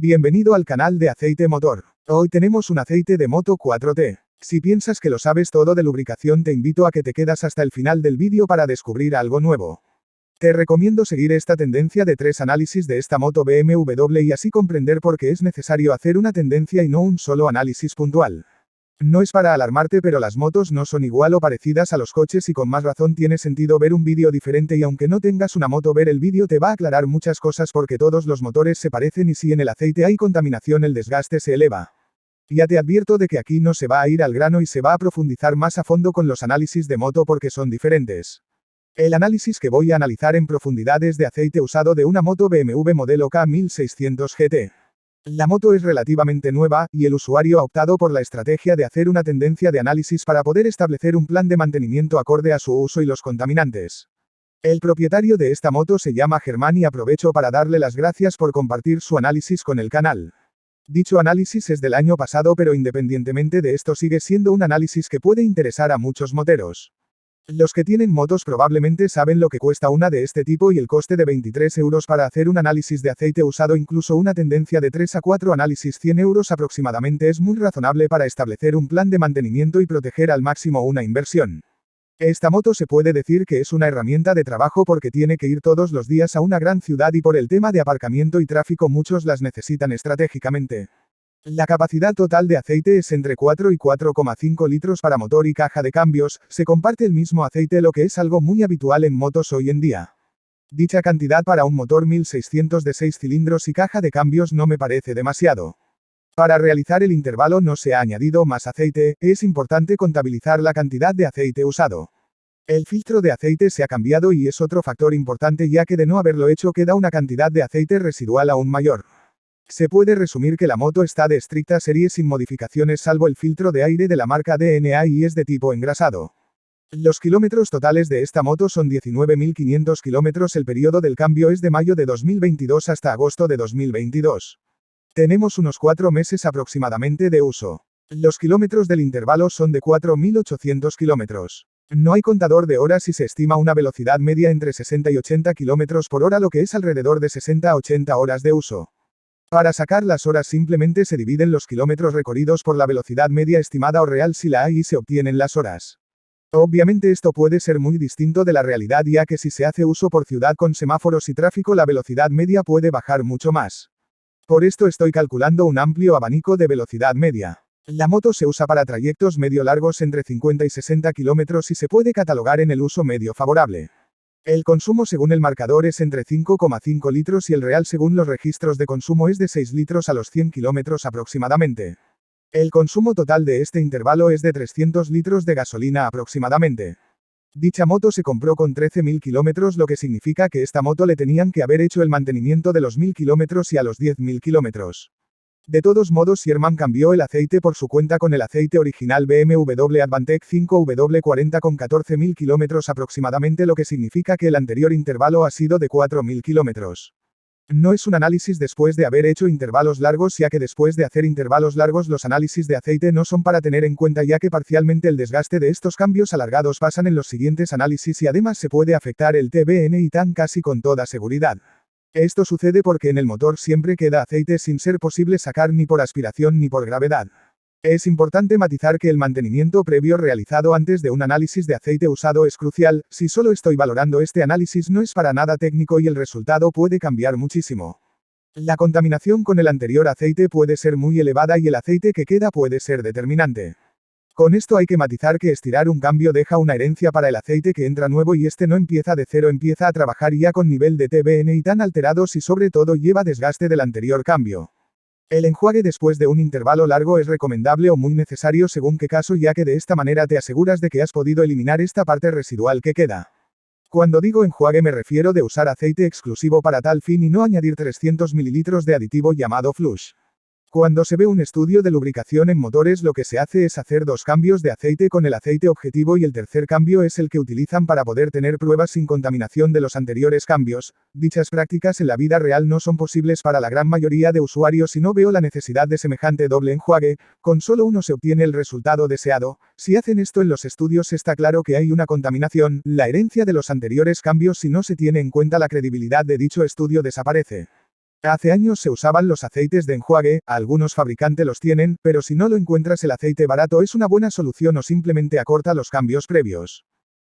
Bienvenido al canal de Aceite Motor. Hoy tenemos un aceite de moto 4T. Si piensas que lo sabes todo de lubricación, te invito a que te quedas hasta el final del vídeo para descubrir algo nuevo. Te recomiendo seguir esta tendencia de 3 análisis de esta moto BMW y así comprender por qué es necesario hacer una tendencia y no un solo análisis puntual. No es para alarmarte, pero las motos no son igual o parecidas a los coches y con más razón tiene sentido ver un vídeo diferente, y aunque no tengas una moto, ver el vídeo te va a aclarar muchas cosas porque todos los motores se parecen y si en el aceite hay contaminación el desgaste se eleva. Ya te advierto de que aquí no se va a ir al grano y se va a profundizar más a fondo con los análisis de moto porque son diferentes. El análisis que voy a analizar en profundidad es de aceite usado de una moto BMW modelo K1600 GT. La moto es relativamente nueva, y el usuario ha optado por la estrategia de hacer una tendencia de análisis para poder establecer un plan de mantenimiento acorde a su uso y los contaminantes. El propietario de esta moto se llama Germán y aprovecho para darle las gracias por compartir su análisis con el canal. Dicho análisis es del año pasado, pero independientemente de esto sigue siendo un análisis que puede interesar a muchos moteros. Los que tienen motos probablemente saben lo que cuesta una de este tipo y el coste de 23 euros para hacer un análisis de aceite usado, incluso una tendencia de 3 a 4 análisis 100 euros aproximadamente, es muy razonable para establecer un plan de mantenimiento y proteger al máximo una inversión. Esta moto se puede decir que es una herramienta de trabajo porque tiene que ir todos los días a una gran ciudad y por el tema de aparcamiento y tráfico muchos las necesitan estratégicamente. La capacidad total de aceite es entre 4 y 4,5 litros para motor y caja de cambios, se comparte el mismo aceite, lo que es algo muy habitual en motos hoy en día. Dicha cantidad para un motor 1600 de 6 cilindros y caja de cambios no me parece demasiado. Para realizar el intervalo no se ha añadido más aceite, es importante contabilizar la cantidad de aceite usado. El filtro de aceite se ha cambiado y es otro factor importante, ya que de no haberlo hecho queda una cantidad de aceite residual aún mayor. Se puede resumir que la moto está de estricta serie sin modificaciones salvo el filtro de aire de la marca DNA y es de tipo engrasado. Los kilómetros totales de esta moto son 19.500 kilómetros, el periodo del cambio es de mayo de 2022 hasta agosto de 2022. Tenemos unos 4 meses aproximadamente de uso. Los kilómetros del intervalo son de 4.800 kilómetros. No hay contador de horas y se estima una velocidad media entre 60 y 80 kilómetros por hora, lo que es alrededor de 60 a 80 horas de uso. Para sacar las horas simplemente se dividen los kilómetros recorridos por la velocidad media estimada o real si la hay y se obtienen las horas. Obviamente esto puede ser muy distinto de la realidad, ya que si se hace uso por ciudad con semáforos y tráfico la velocidad media puede bajar mucho más. Por esto estoy calculando un amplio abanico de velocidad media. La moto se usa para trayectos medio largos entre 50 y 60 kilómetros y se puede catalogar en el uso medio favorable. El consumo según el marcador es entre 5,5 litros y el real según los registros de consumo es de 6 litros a los 100 kilómetros aproximadamente. El consumo total de este intervalo es de 300 litros de gasolina aproximadamente. Dicha moto se compró con 13.000 kilómetros, lo que significa que esta moto le tenían que haber hecho el mantenimiento de los 1.000 kilómetros y a los 10.000 kilómetros. De todos modos, Germán cambió el aceite por su cuenta con el aceite original BMW Advantech 5W40 con 14.000 kilómetros aproximadamente, lo que significa que el anterior intervalo ha sido de 4.000 kilómetros. No es un análisis después de haber hecho intervalos largos, ya que después de hacer intervalos largos los análisis de aceite no son para tener en cuenta, ya que parcialmente el desgaste de estos cambios alargados pasan en los siguientes análisis y además se puede afectar el TBN y TAN casi con toda seguridad. Esto sucede porque en el motor siempre queda aceite sin ser posible sacar ni por aspiración ni por gravedad. Es importante matizar que el mantenimiento previo realizado antes de un análisis de aceite usado es crucial. Si solo estoy valorando este análisis no es para nada técnico y el resultado puede cambiar muchísimo. La contaminación con el anterior aceite puede ser muy elevada y el aceite que queda puede ser determinante. Con esto hay que matizar que estirar un cambio deja una herencia para el aceite que entra nuevo y este no empieza de cero, empieza a trabajar ya con nivel de TBN y tan alterados y sobre todo lleva desgaste del anterior cambio. El enjuague después de un intervalo largo es recomendable o muy necesario según qué caso, ya que de esta manera te aseguras de que has podido eliminar esta parte residual que queda. Cuando digo enjuague me refiero de usar aceite exclusivo para tal fin y no añadir 300 ml de aditivo llamado flush. Cuando se ve un estudio de lubricación en motores, lo que se hace es hacer 2 cambios de aceite con el aceite objetivo y el tercer cambio es el que utilizan para poder tener pruebas sin contaminación de los anteriores cambios. Dichas prácticas en la vida real no son posibles para la gran mayoría de usuarios y no veo la necesidad de semejante doble enjuague, con solo uno se obtiene el resultado deseado. Si hacen esto en los estudios está claro que hay una contaminación, la herencia de los anteriores cambios, si no se tiene en cuenta la credibilidad de dicho estudio desaparece. Hace años se usaban los aceites de enjuague, algunos fabricantes los tienen, pero si no lo encuentras el aceite barato es una buena solución o simplemente acorta los cambios previos.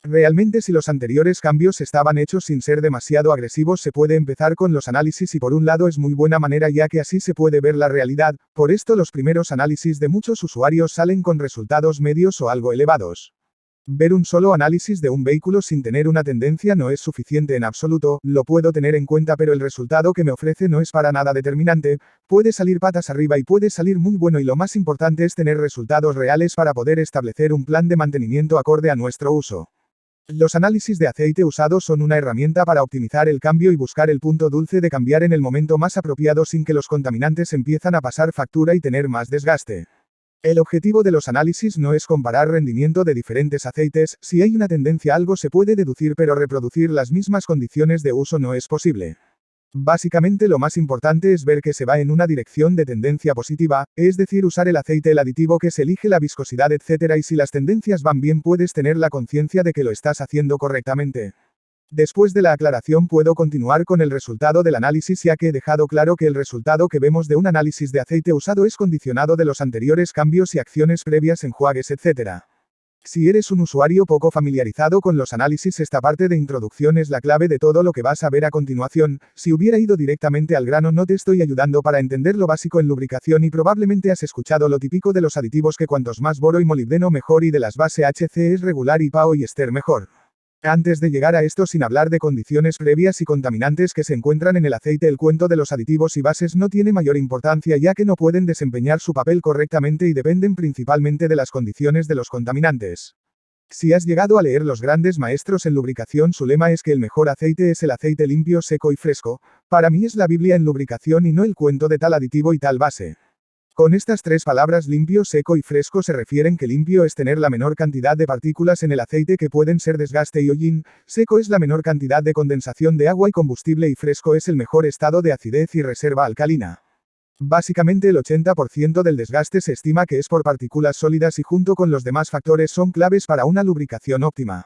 Realmente si los anteriores cambios estaban hechos sin ser demasiado agresivos se puede empezar con los análisis y por un lado es muy buena manera ya que así se puede ver la realidad, por esto los primeros análisis de muchos usuarios salen con resultados medios o algo elevados. Ver un solo análisis de un vehículo sin tener una tendencia no es suficiente en absoluto, lo puedo tener en cuenta pero el resultado que me ofrece no es para nada determinante, puede salir patas arriba y puede salir muy bueno y lo más importante es tener resultados reales para poder establecer un plan de mantenimiento acorde a nuestro uso. Los análisis de aceite usado son una herramienta para optimizar el cambio y buscar el punto dulce de cambiar en el momento más apropiado sin que los contaminantes empiezan a pasar factura y tener más desgaste. El objetivo de los análisis no es comparar rendimiento de diferentes aceites, si hay una tendencia algo se puede deducir pero reproducir las mismas condiciones de uso no es posible. Básicamente lo más importante es ver que se va en una dirección de tendencia positiva, es decir usar el aceite el aditivo que se elige la viscosidad etc. y si las tendencias van bien puedes tener la conciencia de que lo estás haciendo correctamente. Después de la aclaración puedo continuar con el resultado del análisis ya que he dejado claro que el resultado que vemos de un análisis de aceite usado es condicionado de los anteriores cambios y acciones previas enjuagues etc. Si eres un usuario poco familiarizado con los análisis esta parte de introducción es la clave de todo lo que vas a ver a continuación, si hubiera ido directamente al grano no te estoy ayudando para entender lo básico en lubricación y probablemente has escuchado lo típico de los aditivos que cuantos más boro y molibdeno mejor y de las base HC es regular y PAO y ester mejor. Antes de llegar a esto sin hablar de condiciones previas y contaminantes que se encuentran en el aceite el cuento de los aditivos y bases no tiene mayor importancia ya que no pueden desempeñar su papel correctamente y dependen principalmente de las condiciones de los contaminantes. Si has llegado a leer los grandes maestros en lubricación su lema es que el mejor aceite es el aceite limpio, seco y fresco, para mí es la Biblia en lubricación y no el cuento de tal aditivo y tal base. Con estas tres palabras limpio, seco y fresco se refieren que limpio es tener la menor cantidad de partículas en el aceite que pueden ser desgaste y hollín, seco es la menor cantidad de condensación de agua y combustible y fresco es el mejor estado de acidez y reserva alcalina. Básicamente el 80% del desgaste se estima que es por partículas sólidas y junto con los demás factores son claves para una lubricación óptima.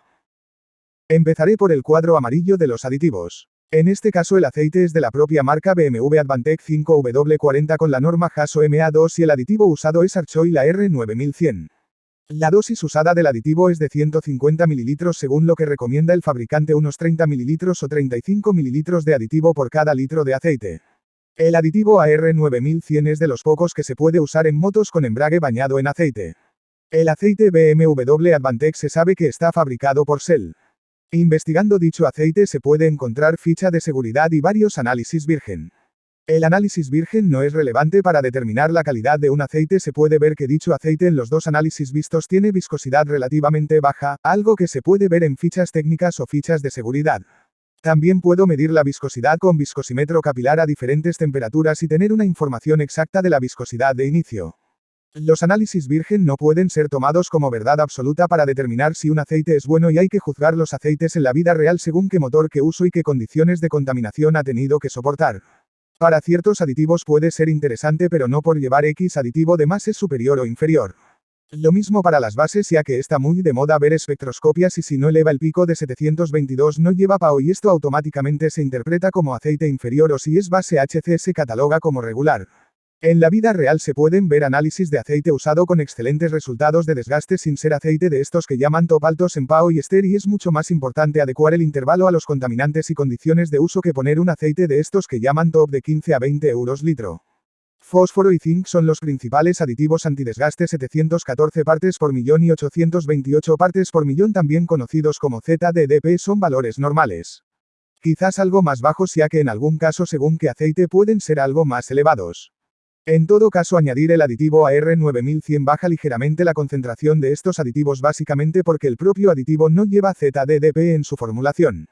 Empezaré por el cuadro amarillo de los aditivos. En este caso el aceite es de la propia marca BMW Advantech 5W40 con la norma HASO MA2 y el aditivo usado es Archoil AR9100. La dosis usada del aditivo es de 150 ml según lo que recomienda el fabricante unos 30 ml o 35 ml de aditivo por cada litro de aceite. El aditivo AR9100 es de los pocos que se puede usar en motos con embrague bañado en aceite. El aceite BMW Advantech se sabe que está fabricado por Shell. Investigando dicho aceite se puede encontrar ficha de seguridad y varios análisis virgen. El análisis virgen no es relevante para determinar la calidad de un aceite, se puede ver que dicho aceite en los dos análisis vistos tiene viscosidad relativamente baja, algo que se puede ver en fichas técnicas o fichas de seguridad. También puedo medir la viscosidad con viscosímetro capilar a diferentes temperaturas y tener una información exacta de la viscosidad de inicio. Los análisis virgen no pueden ser tomados como verdad absoluta para determinar si un aceite es bueno y hay que juzgar los aceites en la vida real según qué motor que uso y qué condiciones de contaminación ha tenido que soportar. Para ciertos aditivos puede ser interesante pero no por llevar X aditivo de más es superior o inferior. Lo mismo para las bases ya que está muy de moda ver espectroscopias y si no eleva el pico de 722 no lleva PAO y esto automáticamente se interpreta como aceite inferior o si es base HC se cataloga como regular. En la vida real se pueden ver análisis de aceite usado con excelentes resultados de desgaste sin ser aceite de estos que llaman top altos en PAO y ester y es mucho más importante adecuar el intervalo a los contaminantes y condiciones de uso que poner un aceite de estos que llaman top de 15 a 20 euros litro. Fósforo y zinc son los principales aditivos antidesgaste 714 partes por millón y 828 partes por millón también conocidos como ZDDP son valores normales. Quizás algo más bajos ya que en algún caso según qué aceite pueden ser algo más elevados. En todo caso añadir el aditivo AR9100 baja ligeramente la concentración de estos aditivos básicamente porque el propio aditivo no lleva ZDDP en su formulación.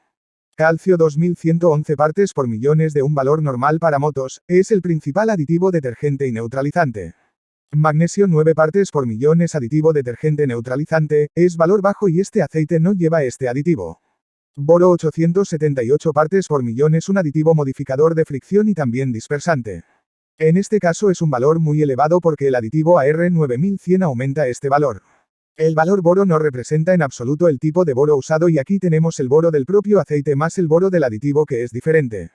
Calcio 2111 partes por millón es de un valor normal para motos, es el principal aditivo detergente y neutralizante. Magnesio 9 partes por millón es aditivo detergente neutralizante, es valor bajo y este aceite no lleva este aditivo. Boro 878 partes por millón es un aditivo modificador de fricción y también dispersante. En este caso es un valor muy elevado porque el aditivo AR9100 aumenta este valor. El valor boro no representa en absoluto el tipo de boro usado y aquí tenemos el boro del propio aceite más el boro del aditivo que es diferente.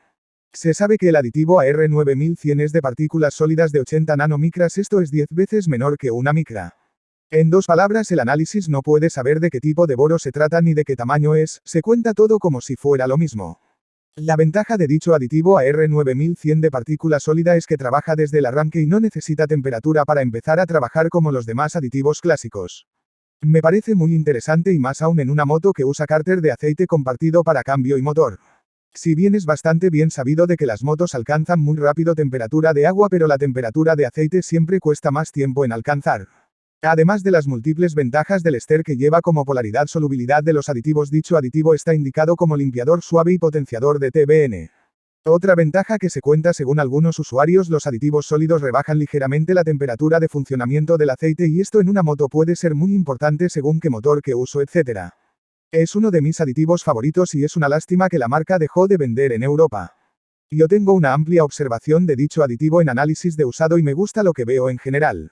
Se sabe que el aditivo AR9100 es de partículas sólidas de 80 nanomicras, esto es 10 veces menor que una micra. En dos palabras, el análisis no puede saber de qué tipo de boro se trata ni de qué tamaño es, se cuenta todo como si fuera lo mismo. La ventaja de dicho aditivo AR9100 de partícula sólida es que trabaja desde el arranque y no necesita temperatura para empezar a trabajar como los demás aditivos clásicos. Me parece muy interesante y más aún en una moto que usa cárter de aceite compartido para cambio y motor. Si bien es bastante bien sabido de que las motos alcanzan muy rápido temperatura de agua, pero la temperatura de aceite siempre cuesta más tiempo en alcanzar. Además de las múltiples ventajas del ester que lleva como polaridad solubilidad de los aditivos, dicho aditivo está indicado como limpiador suave y potenciador de TBN. Otra ventaja que se cuenta según algunos usuarios, los aditivos sólidos rebajan ligeramente la temperatura de funcionamiento del aceite y esto en una moto puede ser muy importante según qué motor que uso, etc. Es uno de mis aditivos favoritos y es una lástima que la marca dejó de vender en Europa. Yo tengo una amplia observación de dicho aditivo en análisis de usado y me gusta lo que veo en general.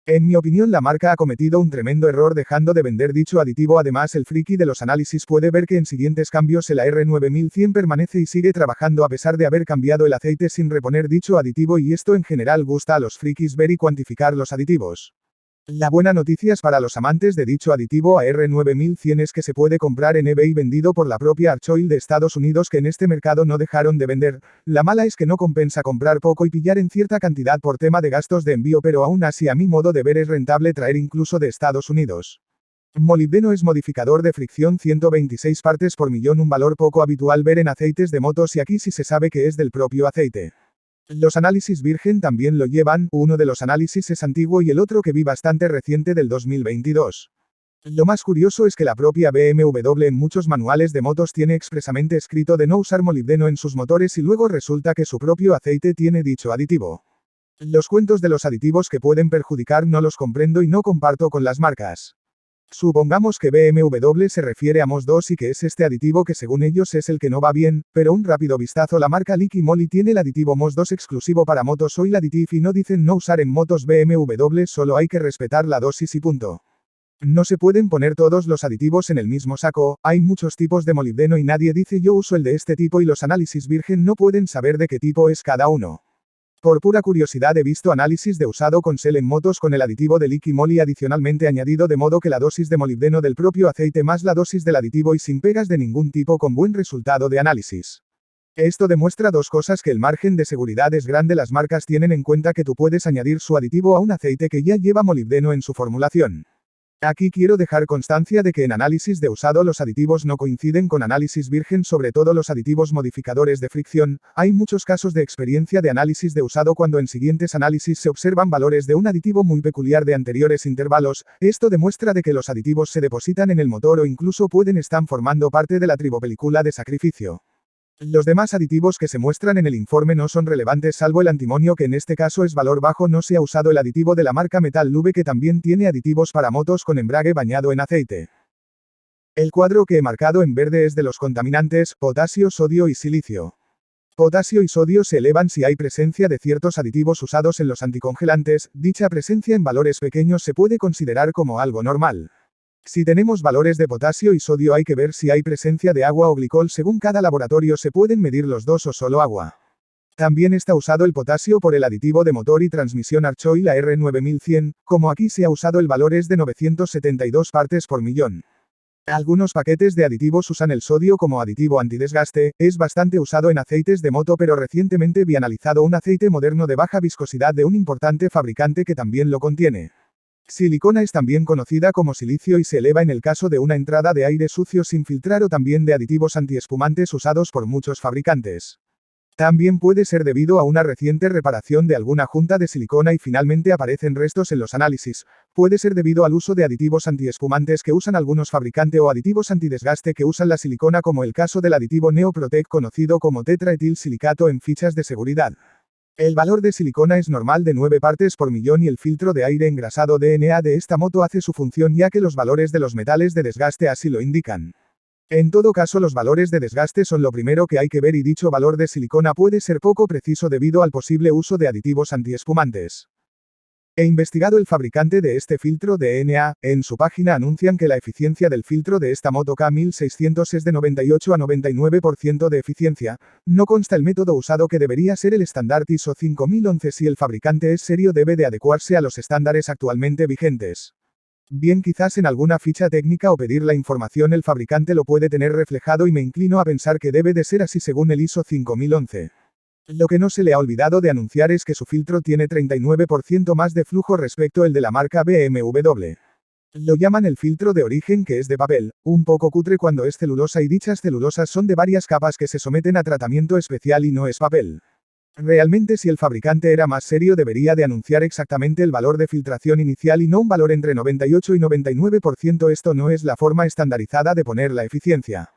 En mi opinión, la marca ha cometido un tremendo error dejando de vender dicho aditivo. Además, el friki de los análisis puede ver que en siguientes cambios el AR9100 permanece y sigue trabajando a pesar de haber cambiado el aceite sin reponer dicho aditivo, y esto en general gusta a los frikis ver y cuantificar los aditivos. La buena noticia para los amantes de dicho aditivo AR9100 es que se puede comprar en eBay vendido por la propia Archoil de Estados Unidos, que en este mercado no dejaron de vender. La mala es que no compensa comprar poco y pillar en cierta cantidad por tema de gastos de envío, pero aún así a mi modo de ver es rentable traer incluso de Estados Unidos. Molibdeno es modificador de fricción 126 partes por millón, un valor poco habitual ver en aceites de motos, y aquí sí se sabe que es del propio aceite. Los análisis virgen también lo llevan, uno de los análisis es antiguo y el otro que vi bastante reciente del 2022. Lo más curioso es que la propia BMW en muchos manuales de motos tiene expresamente escrito de no usar molibdeno en sus motores y luego resulta que su propio aceite tiene dicho aditivo. Los cuentos de los aditivos que pueden perjudicar no los comprendo y no comparto con las marcas. Supongamos que BMW se refiere a MOS 2 y que es este aditivo que según ellos es el que no va bien, pero un rápido vistazo, la marca Liqui Moly tiene el aditivo MOS 2 exclusivo para motos Oil Additive y no dicen no usar en motos BMW, solo hay que respetar la dosis y punto. No se pueden poner todos los aditivos en el mismo saco, hay muchos tipos de molibdeno y nadie dice yo uso el de este tipo, y los análisis virgen no pueden saber de qué tipo es cada uno. Por pura curiosidad he visto análisis de usado con Shell en motos con el aditivo de Liqui Moly adicionalmente añadido, de modo que la dosis de molibdeno del propio aceite más la dosis del aditivo y sin pegas de ningún tipo, con buen resultado de análisis. Esto demuestra dos cosas: que el margen de seguridad es grande, las marcas tienen en cuenta que tú puedes añadir su aditivo a un aceite que ya lleva molibdeno en su formulación. Aquí quiero dejar constancia de que en análisis de usado los aditivos no coinciden con análisis virgen, sobre todo los aditivos modificadores de fricción. Hay muchos casos de experiencia de análisis de usado cuando en siguientes análisis se observan valores de un aditivo muy peculiar de anteriores intervalos. Esto demuestra de que los aditivos se depositan en el motor o incluso pueden estar formando parte de la tribopelícula de sacrificio. Los demás aditivos que se muestran en el informe no son relevantes salvo el antimonio, que en este caso es valor bajo. No se ha usado el aditivo de la marca Metal Lube, que también tiene aditivos para motos con embrague bañado en aceite. El cuadro que he marcado en verde es de los contaminantes: potasio, sodio y silicio. Potasio y sodio se elevan si hay presencia de ciertos aditivos usados en los anticongelantes. Dicha presencia en valores pequeños se puede considerar como algo normal. Si tenemos valores de potasio y sodio hay que ver si hay presencia de agua o glicol. Según cada laboratorio se pueden medir los dos o solo agua. También está usado el potasio por el aditivo de motor y transmisión Archoil AR9100, como aquí se ha usado el valor es de 972 partes por millón. Algunos paquetes de aditivos usan el sodio como aditivo antidesgaste, es bastante usado en aceites de moto, pero recientemente vi analizado un aceite moderno de baja viscosidad de un importante fabricante que también lo contiene. Silicona es también conocida como silicio y se eleva en el caso de una entrada de aire sucio sin filtrar o también de aditivos antiespumantes usados por muchos fabricantes. También puede ser debido a una reciente reparación de alguna junta de silicona y finalmente aparecen restos en los análisis. Puede ser debido al uso de aditivos antiespumantes que usan algunos fabricantes o aditivos antidesgaste que usan la silicona, como el caso del aditivo Neoprotec conocido como tetraetilsilicato en fichas de seguridad. El valor de silicona es normal de 9 partes por millón y el filtro de aire engrasado DNA de esta moto hace su función, ya que los valores de los metales de desgaste así lo indican. En todo caso, los valores de desgaste son lo primero que hay que ver y dicho valor de silicona puede ser poco preciso debido al posible uso de aditivos antiespumantes. He investigado el fabricante de este filtro DNA, en su página anuncian que la eficiencia del filtro de esta moto K1600 es de 98 a 99% de eficiencia, no consta el método usado que debería ser el estándar ISO 5011 si el fabricante es serio debe de adecuarse a los estándares actualmente vigentes. Bien quizás en alguna ficha técnica o pedir la información el fabricante lo puede tener reflejado y me inclino a pensar que debe de ser así según el ISO 5011. Lo que no se le ha olvidado de anunciar es que su filtro tiene 39% más de flujo respecto el de la marca BMW. Lo llaman el filtro de origen que es de papel, un poco cutre cuando es celulosa y dichas celulosas son de varias capas que se someten a tratamiento especial y no es papel. Realmente si el fabricante era más serio debería de anunciar exactamente el valor de filtración inicial y no un valor entre 98 y 99%. Esto no es la forma estandarizada de poner la eficiencia.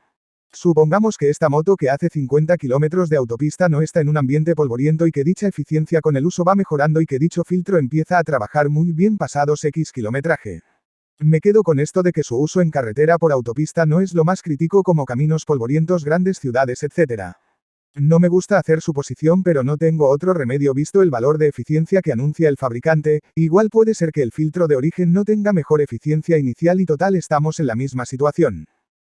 Supongamos que esta moto que hace 50 kilómetros de autopista no está en un ambiente polvoriento y que dicha eficiencia con el uso va mejorando y que dicho filtro empieza a trabajar muy bien pasados X kilometraje. Me quedo con esto de que su uso en carretera por autopista no es lo más crítico como caminos polvorientos, grandes ciudades, etc. No me gusta hacer suposición pero no tengo otro remedio visto el valor de eficiencia que anuncia el fabricante, igual puede ser que el filtro de origen no tenga mejor eficiencia inicial y total estamos en la misma situación.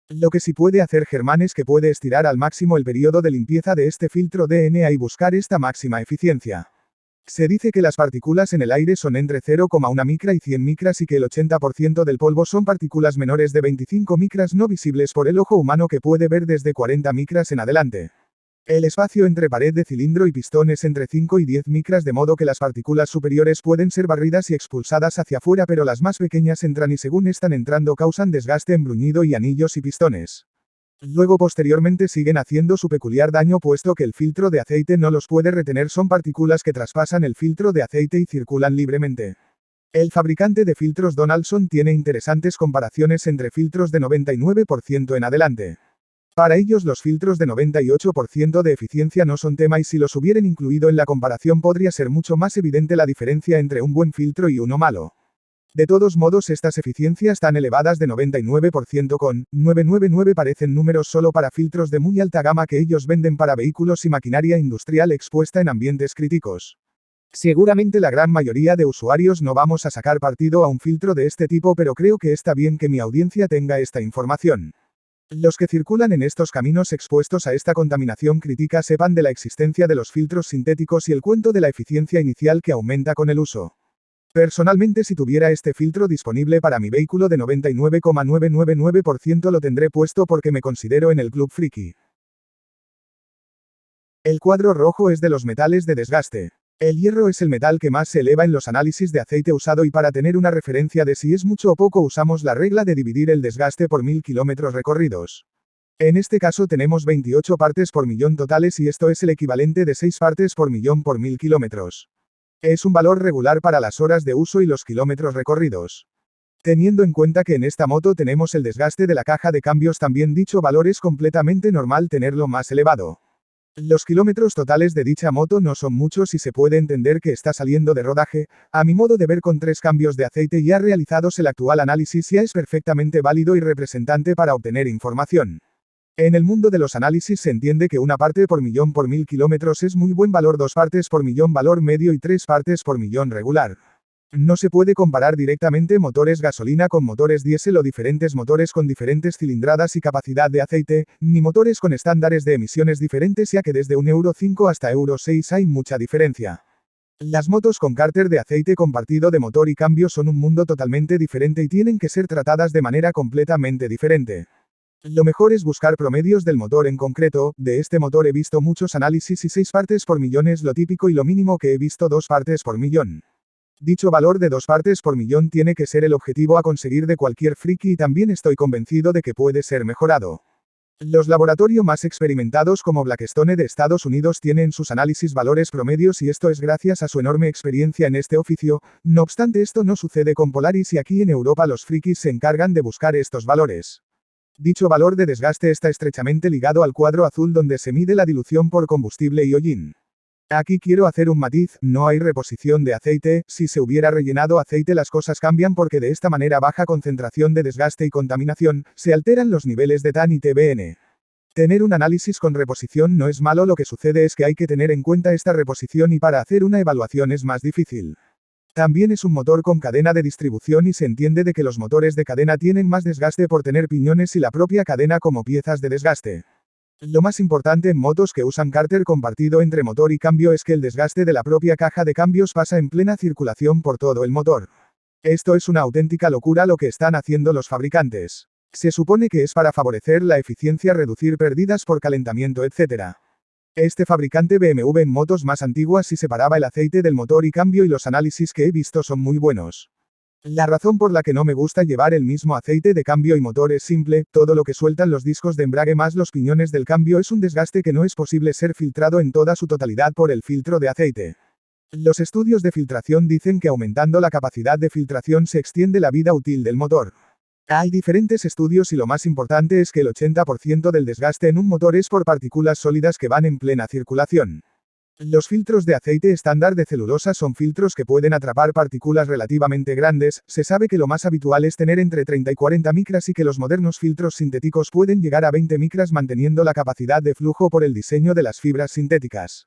Lo que sí puede hacer Germán es que puede estirar al máximo el periodo de limpieza de este filtro DNA y buscar esta máxima eficiencia. Se dice que las partículas en el aire son entre 0,1 micra y 100 micras y que el 80% del polvo son partículas menores de 25 micras no visibles por el ojo humano que puede ver desde 40 micras en adelante. El espacio entre pared de cilindro y pistón es entre 5 y 10 micras de modo que las partículas superiores pueden ser barridas y expulsadas hacia afuera pero las más pequeñas entran y según están entrando causan desgaste en bruñido y anillos y pistones. Luego posteriormente siguen haciendo su peculiar daño puesto que el filtro de aceite no los puede retener, son partículas que traspasan el filtro de aceite y circulan libremente. El fabricante de filtros Donaldson tiene interesantes comparaciones entre filtros de 99% en adelante. Para ellos los filtros de 98% de eficiencia no son tema y si los hubieran incluido en la comparación podría ser mucho más evidente la diferencia entre un buen filtro y uno malo. De todos modos estas eficiencias tan elevadas de 99% con 999 parecen números solo para filtros de muy alta gama que ellos venden para vehículos y maquinaria industrial expuesta en ambientes críticos. Seguramente la gran mayoría de usuarios no vamos a sacar partido a un filtro de este tipo pero creo que está bien que mi audiencia tenga esta información. Los que circulan en estos caminos expuestos a esta contaminación crítica sepan de la existencia de los filtros sintéticos y el cuento de la eficiencia inicial que aumenta con el uso. Personalmente si tuviera este filtro disponible para mi vehículo de 99,999% lo tendré puesto porque me considero en el club friki. El cuadro rojo es de los metales de desgaste. El hierro es el metal que más se eleva en los análisis de aceite usado y para tener una referencia de si es mucho o poco usamos la regla de dividir el desgaste por 1000 kilómetros recorridos. En este caso tenemos 28 partes por millón totales y esto es el equivalente de 6 partes por millón por 1000 kilómetros. Es un valor regular para las horas de uso y los kilómetros recorridos. Teniendo en cuenta que en esta moto tenemos el desgaste de la caja de cambios también dicho valor es completamente normal tenerlo más elevado. Los kilómetros totales de dicha moto no son muchos y se puede entender que está saliendo de rodaje, a mi modo de ver con 3 cambios de aceite ya realizados el actual análisis ya es perfectamente válido y representante para obtener información. En el mundo de los análisis se entiende que una parte por millón por 1000 kilómetros es muy buen valor, 2 partes por millón valor medio y 3 partes por millón regular. No se puede comparar directamente motores gasolina con motores diésel o diferentes motores con diferentes cilindradas y capacidad de aceite, ni motores con estándares de emisiones diferentes ya que desde un Euro 5 hasta Euro 6 hay mucha diferencia. Las motos con cárter de aceite compartido de motor y cambio son un mundo totalmente diferente y tienen que ser tratadas de manera completamente diferente. Lo mejor es buscar promedios del motor en concreto, de este motor he visto muchos análisis y 6 partes por millón es lo típico y lo mínimo que he visto 2 partes por millón. Dicho valor de 2 partes por millón tiene que ser el objetivo a conseguir de cualquier friki y también estoy convencido de que puede ser mejorado. Los laboratorios más experimentados como Blackstone de Estados Unidos tienen sus análisis valores promedios y esto es gracias a su enorme experiencia en este oficio, no obstante esto no sucede con Polaris y aquí en Europa los frikis se encargan de buscar estos valores. Dicho valor de desgaste está estrechamente ligado al cuadro azul donde se mide la dilución por combustible y hollín. Aquí quiero hacer un matiz, no hay reposición de aceite, si se hubiera rellenado aceite las cosas cambian porque de esta manera baja concentración de desgaste y contaminación, se alteran los niveles de TAN y TBN. Tener un análisis con reposición no es malo, lo que sucede es que hay que tener en cuenta esta reposición y para hacer una evaluación es más difícil. También es un motor con cadena de distribución y se entiende de que los motores de cadena tienen más desgaste por tener piñones y la propia cadena como piezas de desgaste. Lo más importante en motos que usan cárter compartido entre motor y cambio es que el desgaste de la propia caja de cambios pasa en plena circulación por todo el motor. Esto es una auténtica locura lo que están haciendo los fabricantes. Se supone que es para favorecer la eficiencia, reducir pérdidas por calentamiento, etc. Este fabricante BMW en motos más antiguas sí separaba el aceite del motor y cambio y los análisis que he visto son muy buenos. La razón por la que no me gusta llevar el mismo aceite de cambio y motor es simple, todo lo que sueltan los discos de embrague más los piñones del cambio es un desgaste que no es posible ser filtrado en toda su totalidad por el filtro de aceite. Los estudios de filtración dicen que aumentando la capacidad de filtración se extiende la vida útil del motor. Hay diferentes estudios y lo más importante es que el 80% del desgaste en un motor es por partículas sólidas que van en plena circulación. Los filtros de aceite estándar de celulosa son filtros que pueden atrapar partículas relativamente grandes, se sabe que lo más habitual es tener entre 30 y 40 micras y que los modernos filtros sintéticos pueden llegar a 20 micras manteniendo la capacidad de flujo por el diseño de las fibras sintéticas.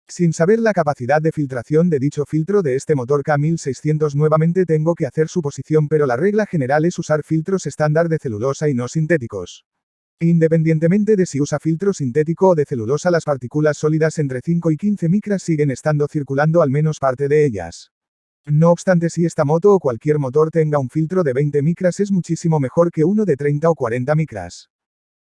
Sin saber la capacidad de filtración de dicho filtro de este motor K1600 nuevamente tengo que hacer suposición, pero la regla general es usar filtros estándar de celulosa y no sintéticos. Independientemente de si usa filtro sintético o de celulosa, las partículas sólidas entre 5 y 15 micras siguen estando circulando, al menos parte de ellas. No obstante, si esta moto o cualquier motor tenga un filtro de 20 micras es muchísimo mejor que uno de 30 o 40 micras.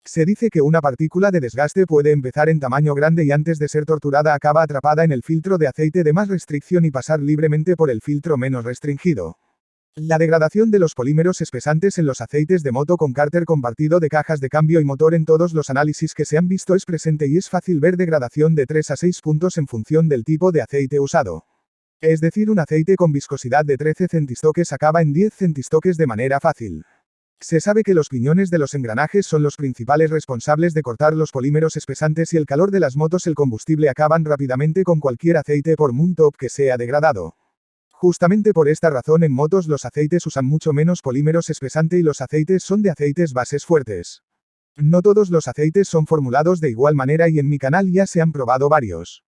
Se dice que una partícula de desgaste puede empezar en tamaño grande y antes de ser torturada acaba atrapada en el filtro de aceite de más restricción y pasar libremente por el filtro menos restringido. La degradación de los polímeros espesantes en los aceites de moto con cárter compartido de cajas de cambio y motor en todos los análisis que se han visto es presente y es fácil ver degradación de 3 a 6 puntos en función del tipo de aceite usado. Es decir, un aceite con viscosidad de 13 centistoques acaba en 10 centistoques de manera fácil. Se sabe que los piñones de los engranajes son los principales responsables de cortar los polímeros espesantes y el calor de las motos, el combustible acaban rápidamente con cualquier aceite por muy top que sea degradado. Justamente por esta razón en motos los aceites usan mucho menos polímeros espesante y los aceites son de aceites bases fuertes. No todos los aceites son formulados de igual manera y en mi canal ya se han probado varios.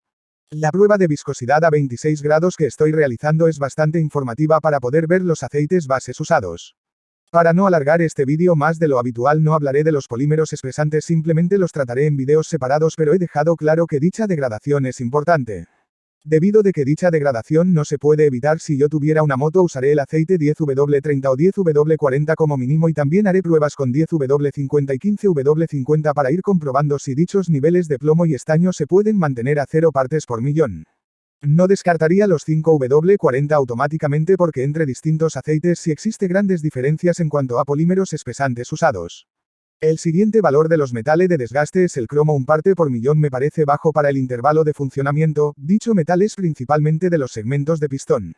La prueba de viscosidad a 26 grados que estoy realizando es bastante informativa para poder ver los aceites bases usados. Para no alargar este vídeo más de lo habitual no hablaré de los polímeros espesantes, simplemente los trataré en videos separados, pero he dejado claro que dicha degradación es importante. Debido de que dicha degradación no se puede evitar, si yo tuviera una moto usaré el aceite 10W30 o 10W40 como mínimo y también haré pruebas con 10W50 y 15W50 para ir comprobando si dichos niveles de plomo y estaño se pueden mantener a 0 partes por millón. No descartaría los 5W40 automáticamente porque entre distintos aceites sí existe grandes diferencias en cuanto a polímeros espesantes usados. El siguiente valor de los metales de desgaste es el cromo, 1 parte por millón me parece bajo para el intervalo de funcionamiento, dicho metal es principalmente de los segmentos de pistón.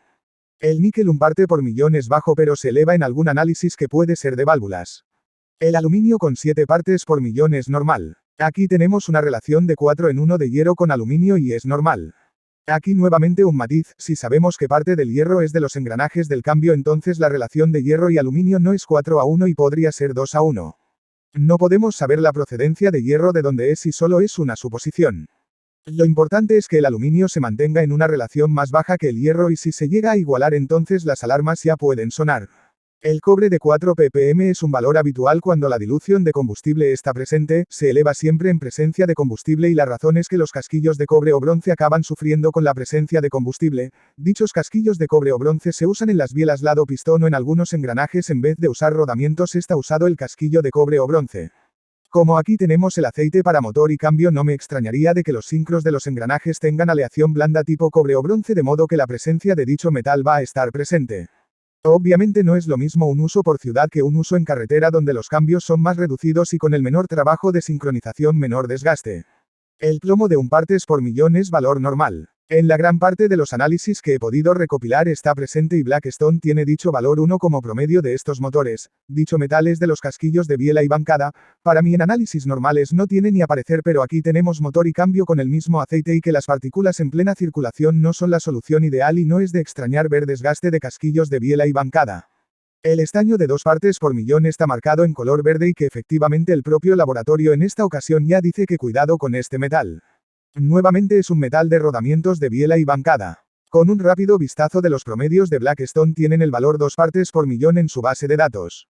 El níquel 1 parte por millón es bajo pero se eleva en algún análisis que puede ser de válvulas. El aluminio con 7 partes por millón es normal. Aquí tenemos una relación de 4 en 1 de hierro con aluminio y es normal. Aquí nuevamente un matiz, si sabemos que parte del hierro es de los engranajes del cambio, entonces la relación de hierro y aluminio no es 4 a 1 y podría ser 2 a 1. No podemos saber la procedencia de hierro de dónde es y solo es una suposición. Lo importante es que el aluminio se mantenga en una relación más baja que el hierro y si se llega a igualar entonces las alarmas ya pueden sonar. El cobre de 4 ppm es un valor habitual cuando la dilución de combustible está presente, se eleva siempre en presencia de combustible y la razón es que los casquillos de cobre o bronce acaban sufriendo con la presencia de combustible. Dichos casquillos de cobre o bronce se usan en las bielas lado pistón o en algunos engranajes en vez de usar rodamientos está usado el casquillo de cobre o bronce. Como aquí tenemos el aceite para motor y cambio, no me extrañaría de que los sincros de los engranajes tengan aleación blanda tipo cobre o bronce de modo que la presencia de dicho metal va a estar presente. Obviamente no es lo mismo un uso por ciudad que un uso en carretera donde los cambios son más reducidos y con el menor trabajo de sincronización menor desgaste. El plomo de 1 partes por millón es valor normal. En la gran parte de los análisis que he podido recopilar está presente y Blackstone tiene dicho valor 1 como promedio de estos motores. Dicho metal es de los casquillos de biela y bancada. Para mí en análisis normales no tiene ni aparecer, pero aquí tenemos motor y cambio con el mismo aceite y que las partículas en plena circulación no son la solución ideal y no es de extrañar ver desgaste de casquillos de biela y bancada. El estaño de 2 partes por millón está marcado en color verde y que efectivamente el propio laboratorio en esta ocasión ya dice que cuidado con este metal. Nuevamente es un metal de rodamientos de biela y bancada. Con un rápido vistazo de los promedios de Blackstone tienen el valor 2 partes por millón en su base de datos.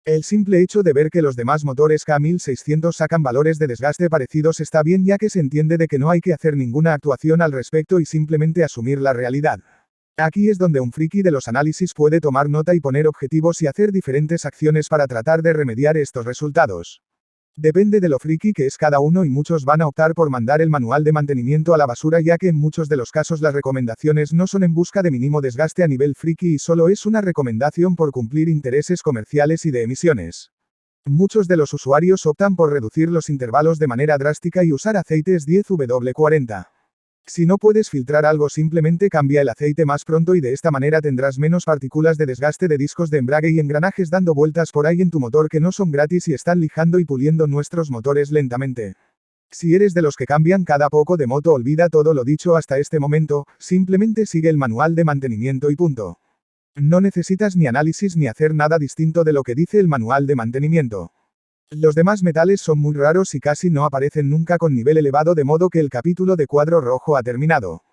El simple hecho de ver que los demás motores K1600 sacan valores de desgaste parecidos está bien, ya que se entiende de que no hay que hacer ninguna actuación al respecto y simplemente asumir la realidad. Aquí es donde un friki de los análisis puede tomar nota y poner objetivos y hacer diferentes acciones para tratar de remediar estos resultados. Depende de lo friki que es cada uno y muchos van a optar por mandar el manual de mantenimiento a la basura, ya que en muchos de los casos las recomendaciones no son en busca de mínimo desgaste a nivel friki y solo es una recomendación por cumplir intereses comerciales y de emisiones. Muchos de los usuarios optan por reducir los intervalos de manera drástica y usar aceites 10W40. Si no puedes filtrar algo, simplemente cambia el aceite más pronto y de esta manera tendrás menos partículas de desgaste de discos de embrague y engranajes dando vueltas por ahí en tu motor que no son gratis y están lijando y puliendo nuestros motores lentamente. Si eres de los que cambian cada poco de moto, olvida todo lo dicho hasta este momento, simplemente sigue el manual de mantenimiento y punto. No necesitas ni análisis ni hacer nada distinto de lo que dice el manual de mantenimiento. Los demás metales son muy raros y casi no aparecen nunca con nivel elevado, de modo que el capítulo de cuadro rojo ha terminado.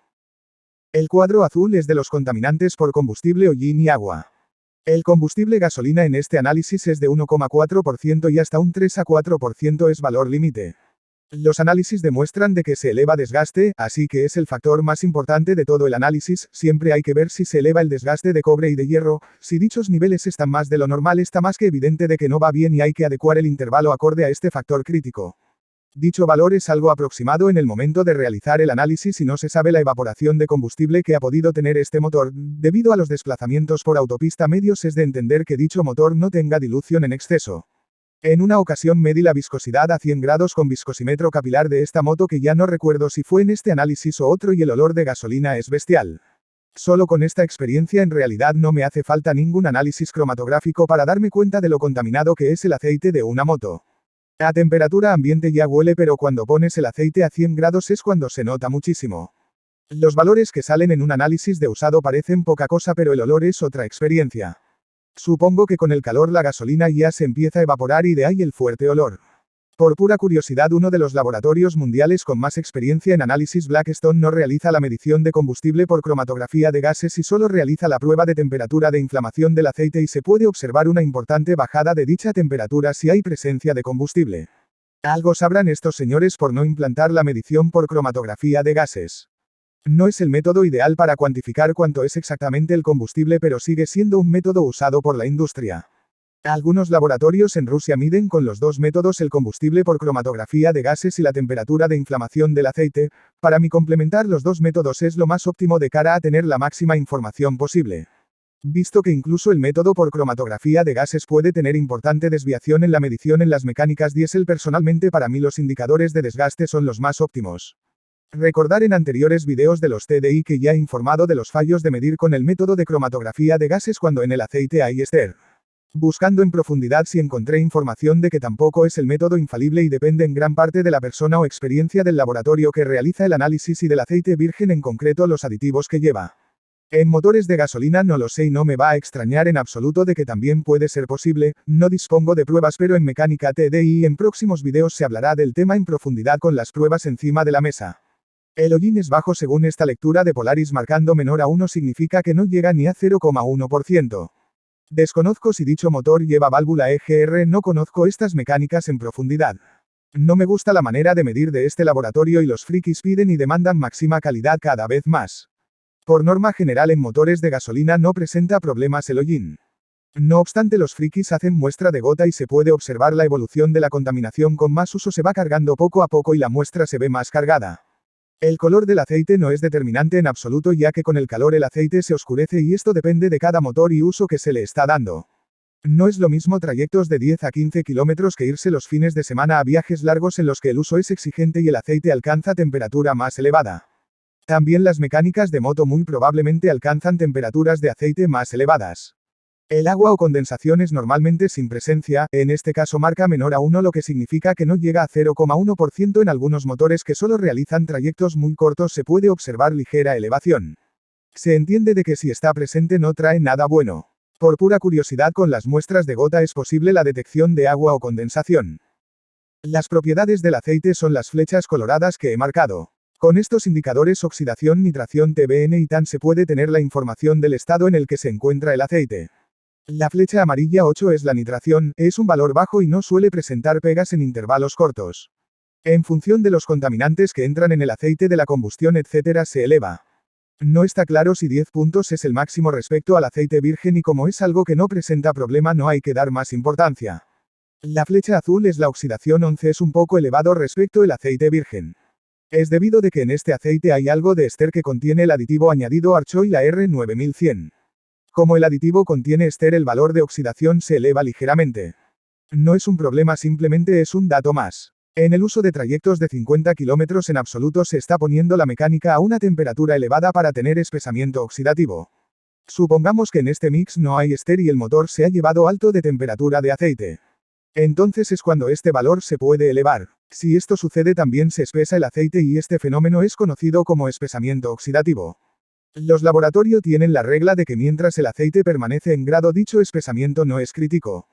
El cuadro azul es de los contaminantes por combustible hollín y agua. El combustible gasolina en este análisis es de 1,4% y hasta un 3 a 4% es valor límite. Los análisis demuestran de que se eleva desgaste, así que es el factor más importante de todo el análisis. Siempre hay que ver si se eleva el desgaste de cobre y de hierro. Si dichos niveles están más de lo normal, está más que evidente de que no va bien y hay que adecuar el intervalo acorde a este factor crítico. Dicho valor es algo aproximado en el momento de realizar el análisis y no se sabe la evaporación de combustible que ha podido tener este motor. Debido a los desplazamientos por autopista medios, es de entender que dicho motor no tenga dilución en exceso. En una ocasión medí la viscosidad a 100 grados con viscosímetro capilar de esta moto, que ya no recuerdo si fue en este análisis o otro, y el olor de gasolina es bestial. Solo con esta experiencia en realidad no me hace falta ningún análisis cromatográfico para darme cuenta de lo contaminado que es el aceite de una moto. A temperatura ambiente ya huele, pero cuando pones el aceite a 100 grados es cuando se nota muchísimo. Los valores que salen en un análisis de usado parecen poca cosa, pero el olor es otra experiencia. Supongo que con el calor la gasolina ya se empieza a evaporar y de ahí el fuerte olor. Por pura curiosidad, uno de los laboratorios mundiales con más experiencia en análisis, Blackstone, no realiza la medición de combustible por cromatografía de gases y solo realiza la prueba de temperatura de inflamación del aceite, y se puede observar una importante bajada de dicha temperatura si hay presencia de combustible. Algo sabrán estos señores por no implantar la medición por cromatografía de gases. No es el método ideal para cuantificar cuánto es exactamente el combustible, pero sigue siendo un método usado por la industria. Algunos laboratorios en Rusia miden con los dos métodos el combustible por cromatografía de gases y la temperatura de inflamación del aceite. Para mí, complementar los dos métodos es lo más óptimo de cara a tener la máxima información posible. Visto que incluso el método por cromatografía de gases puede tener importante desviación en la medición en las mecánicas diésel, personalmente para mí los indicadores de desgaste son los más óptimos. Recordar en anteriores videos de los TDI que ya he informado de los fallos de medir con el método de cromatografía de gases cuando en el aceite hay ester. Buscando en profundidad, sí encontré información de que tampoco es el método infalible y depende en gran parte de la persona o experiencia del laboratorio que realiza el análisis y del aceite virgen, en concreto los aditivos que lleva. En motores de gasolina no lo sé y no me va a extrañar en absoluto de que también puede ser posible. No dispongo de pruebas, pero en mecánica TDI en próximos videos se hablará del tema en profundidad con las pruebas encima de la mesa. El hollín es bajo según esta lectura de Polaris, marcando menor a 1 significa que no llega ni a 0,1%. Desconozco si dicho motor lleva válvula EGR, no conozco estas mecánicas en profundidad. No me gusta la manera de medir de este laboratorio y los frikis piden y demandan máxima calidad cada vez más. Por norma general en motores de gasolina no presenta problemas el hollín. No obstante, los frikis hacen muestra de gota y se puede observar la evolución de la contaminación. Con más uso se va cargando poco a poco y la muestra se ve más cargada. El color del aceite no es determinante en absoluto, ya que con el calor el aceite se oscurece y esto depende de cada motor y uso que se le está dando. No es lo mismo trayectos de 10 a 15 kilómetros que irse los fines de semana a viajes largos en los que el uso es exigente y el aceite alcanza temperatura más elevada. También las mecánicas de moto muy probablemente alcanzan temperaturas de aceite más elevadas. El agua o condensación es normalmente sin presencia, en este caso marca menor a 1, lo que significa que no llega a 0,1%. En algunos motores que solo realizan trayectos muy cortos se puede observar ligera elevación. Se entiende de que si está presente no trae nada bueno. Por pura curiosidad, con las muestras de gota es posible la detección de agua o condensación. Las propiedades del aceite son las flechas coloradas que he marcado. Con estos indicadores oxidación, nitración, TBN y TAN se puede tener la información del estado en el que se encuentra el aceite. La flecha amarilla 8 es la nitración, es un valor bajo y no suele presentar pegas en intervalos cortos. En función de los contaminantes que entran en el aceite de la combustión etc. se eleva. No está claro si 10 puntos es el máximo respecto al aceite virgen y como es algo que no presenta problema no hay que dar más importancia. La flecha azul es la oxidación 11 es un poco elevado respecto al aceite virgen. Es debido de que en este aceite hay algo de ester que contiene el aditivo añadido Archoil AR9100. Como el aditivo contiene ester el valor de oxidación se eleva ligeramente. No es un problema, simplemente es un dato más. En el uso de trayectos de 50 km en absoluto se está poniendo la mecánica a una temperatura elevada para tener espesamiento oxidativo. Supongamos que en este mix no hay ester y el motor se ha llevado alto de temperatura de aceite. Entonces es cuando este valor se puede elevar. Si esto sucede también se espesa el aceite y este fenómeno es conocido como espesamiento oxidativo. Los laboratorios tienen la regla de que mientras el aceite permanece en grado dicho espesamiento no es crítico.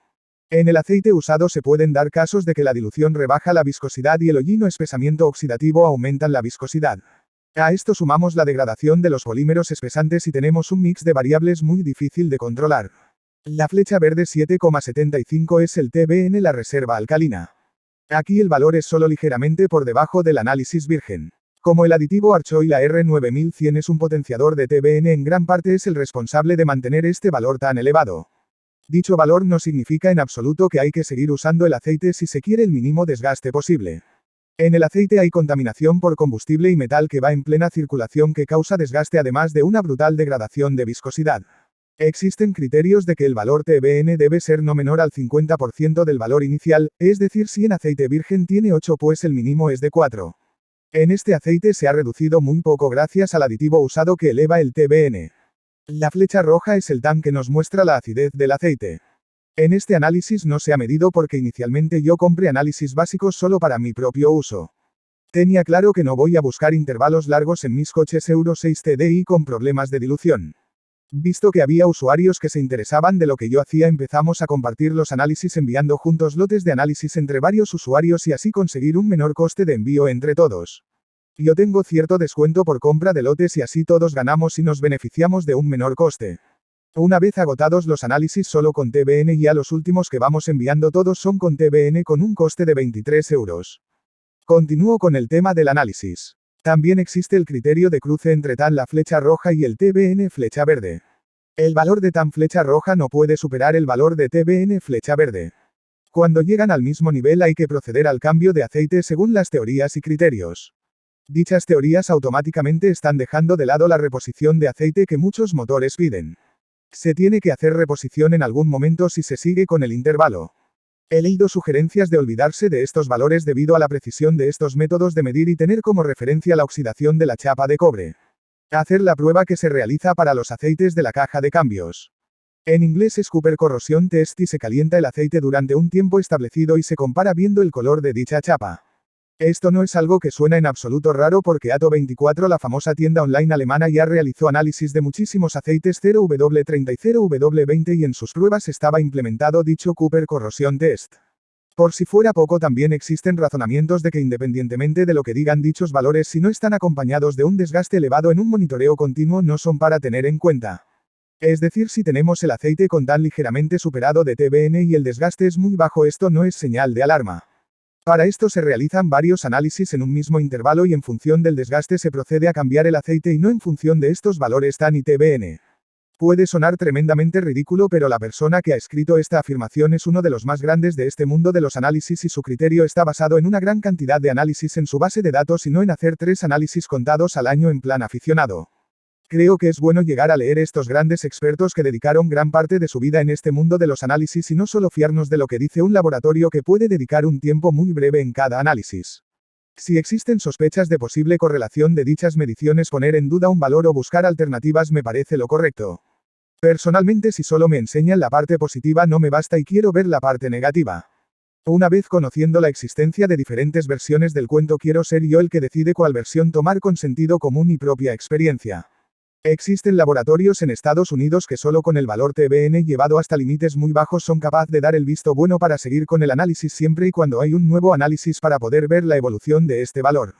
En el aceite usado se pueden dar casos de que la dilución rebaja la viscosidad y el hollino espesamiento oxidativo aumentan la viscosidad. A esto sumamos la degradación de los polímeros espesantes y tenemos un mix de variables muy difícil de controlar. La flecha verde 7,75 es el TBN, la reserva alcalina. Aquí el valor es solo ligeramente por debajo del análisis virgen. Como el aditivo Archoil AR9100 es un potenciador de TBN, en gran parte es el responsable de mantener este valor tan elevado. Dicho valor no significa en absoluto que hay que seguir usando el aceite si se quiere el mínimo desgaste posible. En el aceite hay contaminación por combustible y metal que va en plena circulación que causa desgaste además de una brutal degradación de viscosidad. Existen criterios de que el valor TBN debe ser no menor al 50% del valor inicial, es decir, si en aceite virgen tiene 8 pues el mínimo es de 4. En este aceite se ha reducido muy poco gracias al aditivo usado que eleva el TBN. La flecha roja es el TAN que nos muestra la acidez del aceite. En este análisis no se ha medido porque inicialmente yo compré análisis básicos solo para mi propio uso. Tenía claro que no voy a buscar intervalos largos en mis coches Euro 6 TDI con problemas de dilución. Visto que había usuarios que se interesaban de lo que yo hacía, empezamos a compartir los análisis enviando juntos lotes de análisis entre varios usuarios y así conseguir un menor coste de envío entre todos. Yo tengo cierto descuento por compra de lotes y así todos ganamos y nos beneficiamos de un menor coste. Una vez agotados los análisis solo con TBN y a los últimos que vamos enviando todos son con TBN con un coste de 23 euros. Continúo con el tema del análisis. También existe el criterio de cruce entre TAN la flecha roja y el TBN flecha verde. El valor de TAN flecha roja no puede superar el valor de TBN flecha verde. Cuando llegan al mismo nivel hay que proceder al cambio de aceite según las teorías y criterios. Dichas teorías automáticamente están dejando de lado la reposición de aceite que muchos motores piden. Se tiene que hacer reposición en algún momento si se sigue con el intervalo. He leído sugerencias de olvidarse de estos valores debido a la precisión de estos métodos de medir y tener como referencia la oxidación de la chapa de cobre. Hacer la prueba que se realiza para los aceites de la caja de cambios. En inglés es Cooper Corrosion Test y se calienta el aceite durante un tiempo establecido y se compara viendo el color de dicha chapa. Esto no es algo que suena en absoluto raro porque Ato24, la famosa tienda online alemana, ya realizó análisis de muchísimos aceites 0W30 y 0W20 y en sus pruebas estaba implementado dicho Cooper Corrosion Test. Por si fuera poco, también existen razonamientos de que independientemente de lo que digan dichos valores, si no están acompañados de un desgaste elevado en un monitoreo continuo, no son para tener en cuenta. Es decir, si tenemos el aceite con TAN ligeramente superado de TBN y el desgaste es muy bajo, esto no es señal de alarma. Para esto se realizan varios análisis en un mismo intervalo y en función del desgaste se procede a cambiar el aceite y no en función de estos valores TAN y TBN. Puede sonar tremendamente ridículo, pero la persona que ha escrito esta afirmación es uno de los más grandes de este mundo de los análisis y su criterio está basado en una gran cantidad de análisis en su base de datos y no en hacer 3 análisis contados al año en plan aficionado. Creo que es bueno llegar a leer estos grandes expertos que dedicaron gran parte de su vida en este mundo de los análisis y no solo fiarnos de lo que dice un laboratorio que puede dedicar un tiempo muy breve en cada análisis. Si existen sospechas de posible correlación de dichas mediciones, poner en duda un valor o buscar alternativas me parece lo correcto. Personalmente, si solo me enseñan la parte positiva no me basta y quiero ver la parte negativa. Una vez conociendo la existencia de diferentes versiones del cuento, quiero ser yo el que decide cuál versión tomar con sentido común y propia experiencia. Existen laboratorios en Estados Unidos que solo con el valor TBN llevado hasta límites muy bajos son capaces de dar el visto bueno para seguir con el análisis siempre y cuando hay un nuevo análisis para poder ver la evolución de este valor.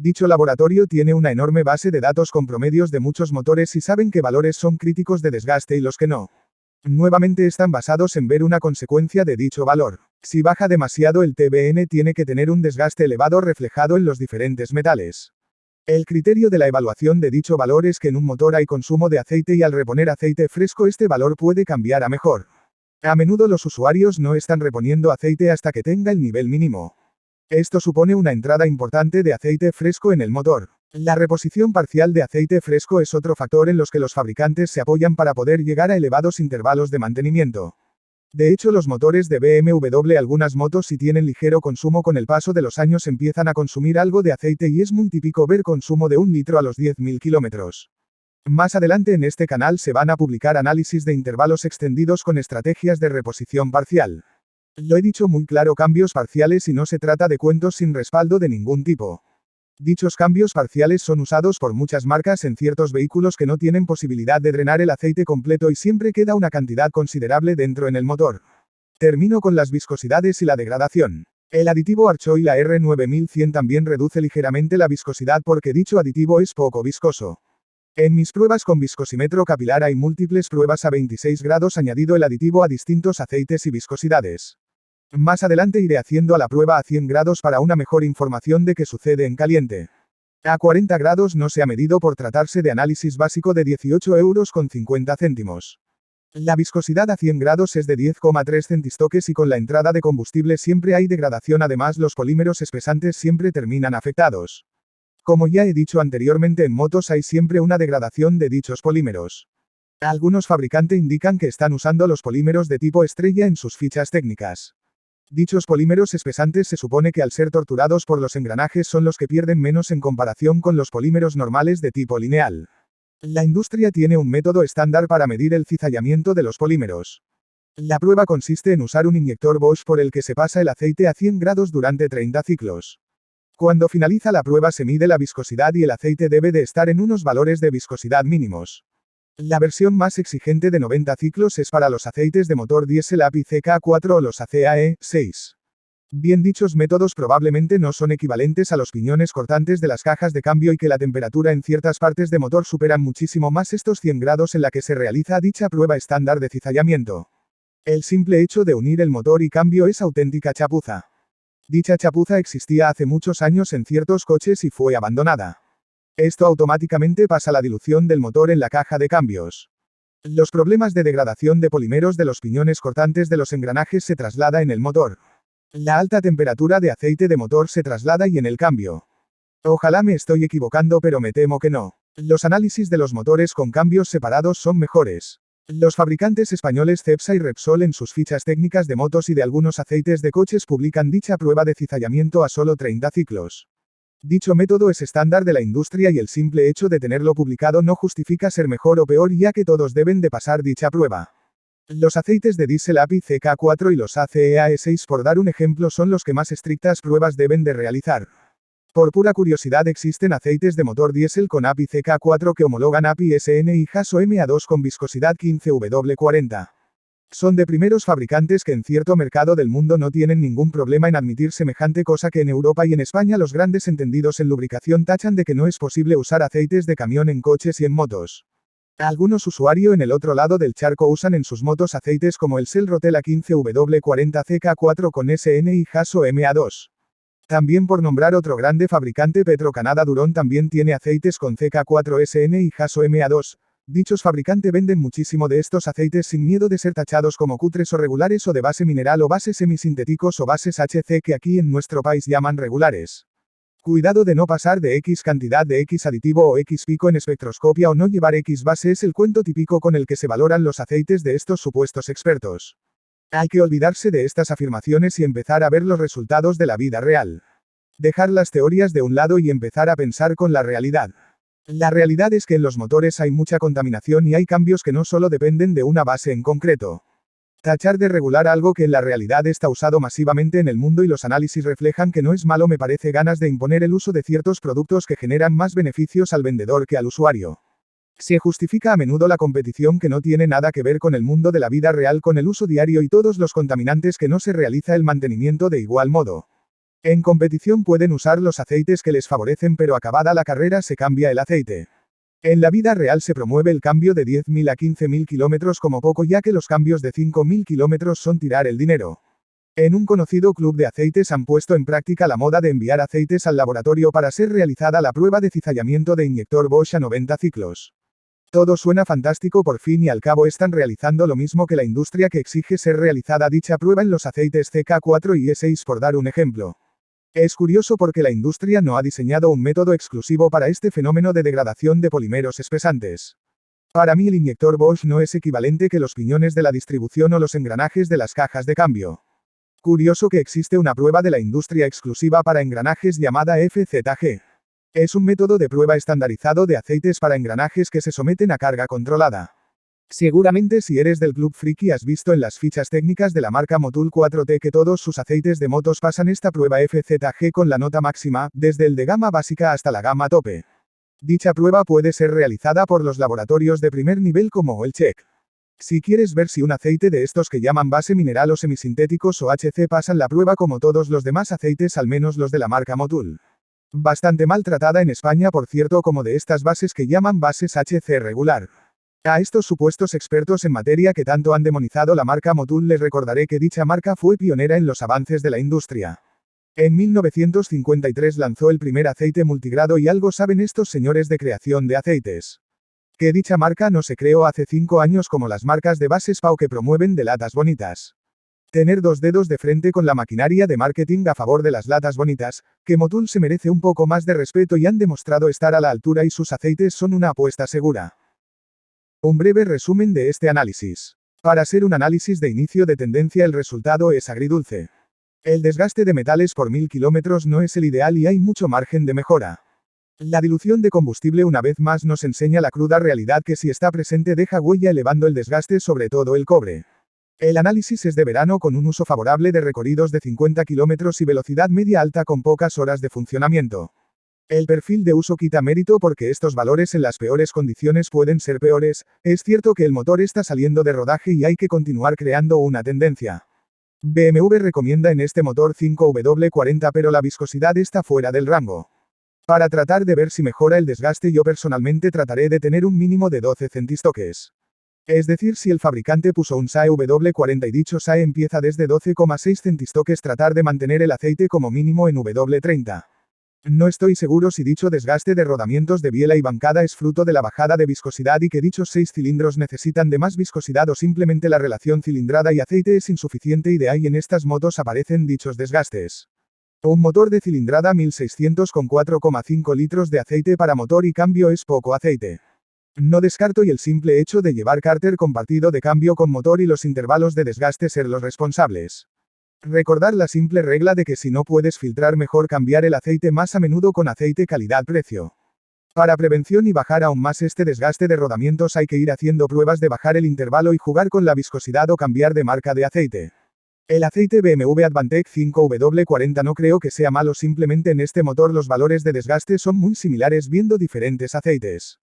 Dicho laboratorio tiene una enorme base de datos con promedios de muchos motores y saben qué valores son críticos de desgaste y los que no. Nuevamente están basados en ver una consecuencia de dicho valor. Si baja demasiado el TBN tiene que tener un desgaste elevado reflejado en los diferentes metales. El criterio de la evaluación de dicho valor es que en un motor hay consumo de aceite y al reponer aceite fresco este valor puede cambiar a mejor. A menudo los usuarios no están reponiendo aceite hasta que tenga el nivel mínimo. Esto supone una entrada importante de aceite fresco en el motor. La reposición parcial de aceite fresco es otro factor en los que los fabricantes se apoyan para poder llegar a elevados intervalos de mantenimiento. De hecho, los motores de BMW, algunas motos si tienen ligero consumo con el paso de los años empiezan a consumir algo de aceite y es muy típico ver consumo de 1 litro a los 10.000 kilómetros. Más adelante en este canal se van a publicar análisis de intervalos extendidos con estrategias de reposición parcial. Lo he dicho muy claro, cambios parciales y no se trata de cuentos sin respaldo de ningún tipo. Dichos cambios parciales son usados por muchas marcas en ciertos vehículos que no tienen posibilidad de drenar el aceite completo y siempre queda una cantidad considerable dentro en el motor. Termino con las viscosidades y la degradación. El aditivo Archoil AR9100 también reduce ligeramente la viscosidad porque dicho aditivo es poco viscoso. En mis pruebas con viscosímetro capilar hay múltiples pruebas a 26 grados añadido el aditivo a distintos aceites y viscosidades. Más adelante iré haciendo a la prueba a 100 grados para una mejor información de qué sucede en caliente. A 40 grados no se ha medido por tratarse de análisis básico de 18,50 €. La viscosidad a 100 grados es de 10,3 centistoques y con la entrada de combustible siempre hay degradación, además los polímeros espesantes siempre terminan afectados. Como ya he dicho anteriormente, en motos hay siempre una degradación de dichos polímeros. Algunos fabricantes indican que están usando los polímeros de tipo estrella en sus fichas técnicas. Dichos polímeros espesantes se supone que al ser torturados por los engranajes son los que pierden menos en comparación con los polímeros normales de tipo lineal. La industria tiene un método estándar para medir el cizallamiento de los polímeros. La prueba consiste en usar un inyector Bosch por el que se pasa el aceite a 100 grados durante 30 ciclos. Cuando finaliza la prueba se mide la viscosidad y el aceite debe de estar en unos valores de viscosidad mínimos. La versión más exigente de 90 ciclos es para los aceites de motor diésel API CK4 o los ACAE 6. Bien, dichos métodos probablemente no son equivalentes a los piñones cortantes de las cajas de cambio y que la temperatura en ciertas partes de motor superan muchísimo más estos 100 grados en la que se realiza dicha prueba estándar de cizallamiento. El simple hecho de unir el motor y cambio es auténtica chapuza. Dicha chapuza existía hace muchos años en ciertos coches y fue abandonada. Esto automáticamente pasa la dilución del motor en la caja de cambios. Los problemas de degradación de polímeros de los piñones cortantes de los engranajes se traslada en el motor. La alta temperatura de aceite de motor se traslada y en el cambio. Ojalá me estoy equivocando, pero me temo que no. Los análisis de los motores con cambios separados son mejores. Los fabricantes españoles Cepsa y Repsol en sus fichas técnicas de motos y de algunos aceites de coches publican dicha prueba de cizallamiento a solo 30 ciclos. Dicho método es estándar de la industria y el simple hecho de tenerlo publicado no justifica ser mejor o peor, ya que todos deben de pasar dicha prueba. Los aceites de diésel API CK4 y los ACEAE 6, por dar un ejemplo, son los que más estrictas pruebas deben de realizar. Por pura curiosidad, existen aceites de motor diésel con API CK4 que homologan API SN y Haso MA2 con viscosidad 15W40. Son de primeros fabricantes que en cierto mercado del mundo no tienen ningún problema en admitir semejante cosa, que en Europa y en España los grandes entendidos en lubricación tachan de que no es posible usar aceites de camión en coches y en motos. Algunos usuarios en el otro lado del charco usan en sus motos aceites como el Shell Rotella 15W40 CK4 con SN y Haso MA2. También, por nombrar otro grande fabricante, Petro-Canada Durón también tiene aceites con CK4 SN y Haso MA2. Dichos fabricantes venden muchísimo de estos aceites sin miedo de ser tachados como cutres o regulares o de base mineral o bases semisintéticos o bases HC que aquí en nuestro país llaman regulares. Cuidado de no pasar de X cantidad de X aditivo o X pico en espectroscopia o no llevar X base es el cuento típico con el que se valoran los aceites de estos supuestos expertos. Hay que olvidarse de estas afirmaciones y empezar a ver los resultados de la vida real. Dejar las teorías de un lado y empezar a pensar con la realidad. La realidad es que en los motores hay mucha contaminación y hay cambios que no solo dependen de una base en concreto. Tachar de regular algo que en la realidad está usado masivamente en el mundo y los análisis reflejan que no es malo, me parece ganas de imponer el uso de ciertos productos que generan más beneficios al vendedor que al usuario. Se justifica a menudo la competición que no tiene nada que ver con el mundo de la vida real, con el uso diario y todos los contaminantes que no se realiza el mantenimiento de igual modo. En competición pueden usar los aceites que les favorecen, pero acabada la carrera se cambia el aceite. En la vida real se promueve el cambio de 10.000 a 15.000 kilómetros como poco, ya que los cambios de 5.000 kilómetros son tirar el dinero. En un conocido club de aceites han puesto en práctica la moda de enviar aceites al laboratorio para ser realizada la prueba de cizallamiento de inyector Bosch a 90 ciclos. Todo suena fantástico, por fin y al cabo están realizando lo mismo que la industria que exige ser realizada dicha prueba en los aceites CK4 y E6, por dar un ejemplo. Es curioso porque la industria no ha diseñado un método exclusivo para este fenómeno de degradación de polímeros espesantes. Para mí el inyector Bosch no es equivalente que los piñones de la distribución o los engranajes de las cajas de cambio. Curioso que existe una prueba de la industria exclusiva para engranajes llamada FZG. Es un método de prueba estandarizado de aceites para engranajes que se someten a carga controlada. Seguramente si eres del Club Friki has visto en las fichas técnicas de la marca Motul 4T que todos sus aceites de motos pasan esta prueba FZG con la nota máxima, desde el de gama básica hasta la gama tope. Dicha prueba puede ser realizada por los laboratorios de primer nivel como Oilcheck. Si quieres ver si un aceite de estos que llaman base mineral o semisintéticos o HC pasan la prueba como todos los demás aceites, al menos los de la marca Motul. Bastante maltratada en España, por cierto, como de estas bases que llaman bases HC regular. A estos supuestos expertos en materia que tanto han demonizado la marca Motul les recordaré que dicha marca fue pionera en los avances de la industria. En 1953 lanzó el primer aceite multigrado y algo saben estos señores de creación de aceites. Que dicha marca no se creó hace 5 años como las marcas de bases Pau que promueven de latas bonitas. Tener dos dedos de frente con la maquinaria de marketing a favor de las latas bonitas, que Motul se merece un poco más de respeto y han demostrado estar a la altura y sus aceites son una apuesta segura. Un breve resumen de este análisis. Para ser un análisis de inicio de tendencia el resultado es agridulce. El desgaste de metales por 1000 kilómetros no es el ideal y hay mucho margen de mejora. La dilución de combustible una vez más nos enseña la cruda realidad que si está presente deja huella elevando el desgaste, sobre todo el cobre. El análisis es de verano con un uso favorable de recorridos de 50 kilómetros y velocidad media alta con pocas horas de funcionamiento. El perfil de uso quita mérito porque estos valores en las peores condiciones pueden ser peores. Es cierto que el motor está saliendo de rodaje y hay que continuar creando una tendencia. BMW recomienda en este motor 5W40 pero la viscosidad está fuera del rango. Para tratar de ver si mejora el desgaste yo personalmente trataré de tener un mínimo de 12 centistoques. Es decir, si el fabricante puso un SAE W40 y dicho SAE empieza desde 12,6 centistoques, tratar de mantener el aceite como mínimo en W30. No estoy seguro si dicho desgaste de rodamientos de biela y bancada es fruto de la bajada de viscosidad y que dichos 6 cilindros necesitan de más viscosidad o simplemente la relación cilindrada y aceite es insuficiente y de ahí en estas motos aparecen dichos desgastes. Un motor de cilindrada 1600 con 4,5 litros de aceite para motor y cambio es poco aceite. No descarto y el simple hecho de llevar cárter compartido de cambio con motor y los intervalos de desgaste ser los responsables. Recordar la simple regla de que si no puedes filtrar mejor cambiar el aceite más a menudo con aceite calidad-precio. Para prevención y bajar aún más este desgaste de rodamientos hay que ir haciendo pruebas de bajar el intervalo y jugar con la viscosidad o cambiar de marca de aceite. El aceite BMW Advantech 5W40 no creo que sea malo, simplemente en este motor los valores de desgaste son muy similares viendo diferentes aceites.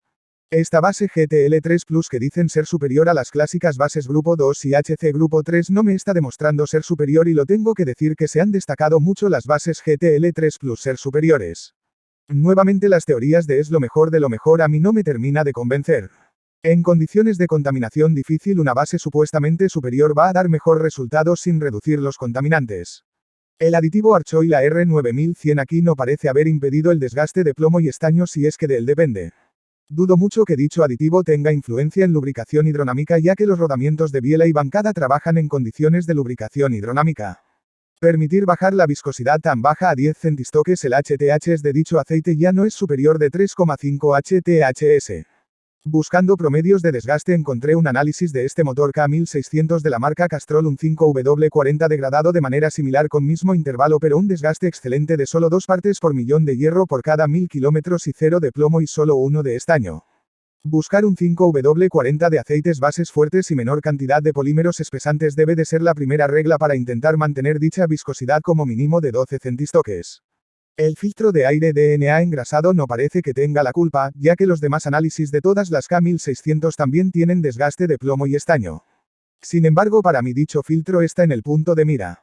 Esta base GTL3 Plus que dicen ser superior a las clásicas bases Grupo 2 y HC Grupo 3 no me está demostrando ser superior y lo tengo que decir que se han destacado mucho las bases GTL3 Plus ser superiores. Nuevamente las teorías de es lo mejor de lo mejor a mí no me termina de convencer. En condiciones de contaminación difícil una base supuestamente superior va a dar mejor resultado sin reducir los contaminantes. El aditivo Archoil R9100 aquí no parece haber impedido el desgaste de plomo y estaño si es que de él depende. Dudo mucho que dicho aditivo tenga influencia en lubricación hidronámica ya que los rodamientos de biela y bancada trabajan en condiciones de lubricación hidronámica. Permitir bajar la viscosidad tan baja a 10 centistoques el HTHs de dicho aceite ya no es superior de 3,5 HTHs. Buscando promedios de desgaste encontré un análisis de este motor K1600 de la marca Castrol, un 5W40 degradado de manera similar con mismo intervalo pero un desgaste excelente de solo 2 partes por millón de hierro por cada 1000 kilómetros y 0 de plomo y solo 1 de estaño. Buscar un 5W40 de aceites bases fuertes y menor cantidad de polímeros espesantes debe de ser la primera regla para intentar mantener dicha viscosidad como mínimo de 12 centistoques. El filtro de aire DNA engrasado no parece que tenga la culpa, ya que los demás análisis de todas las K1600 también tienen desgaste de plomo y estaño. Sin embargo, para mí dicho filtro está en el punto de mira.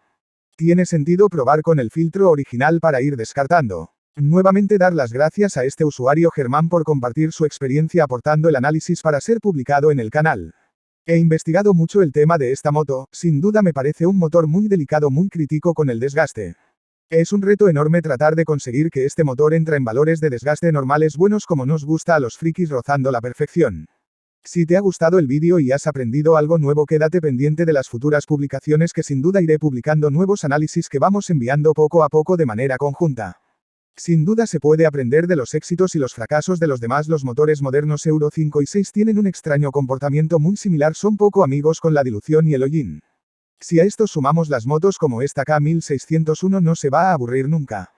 Tiene sentido probar con el filtro original para ir descartando. Nuevamente dar las gracias a este usuario Germán por compartir su experiencia aportando el análisis para ser publicado en el canal. He investigado mucho el tema de esta moto, sin duda me parece un motor muy delicado, muy crítico con el desgaste. Es un reto enorme tratar de conseguir que este motor entre en valores de desgaste normales buenos como nos gusta a los frikis, rozando la perfección. Si te ha gustado el vídeo y has aprendido algo nuevo, quédate pendiente de las futuras publicaciones, que sin duda iré publicando nuevos análisis que vamos enviando poco a poco de manera conjunta. Sin duda se puede aprender de los éxitos y los fracasos de los demás. Los motores modernos Euro 5 y 6 tienen un extraño comportamiento muy similar, son poco amigos con la dilución y el hollín. Si a esto sumamos las motos como esta K1601, no se va a aburrir nunca.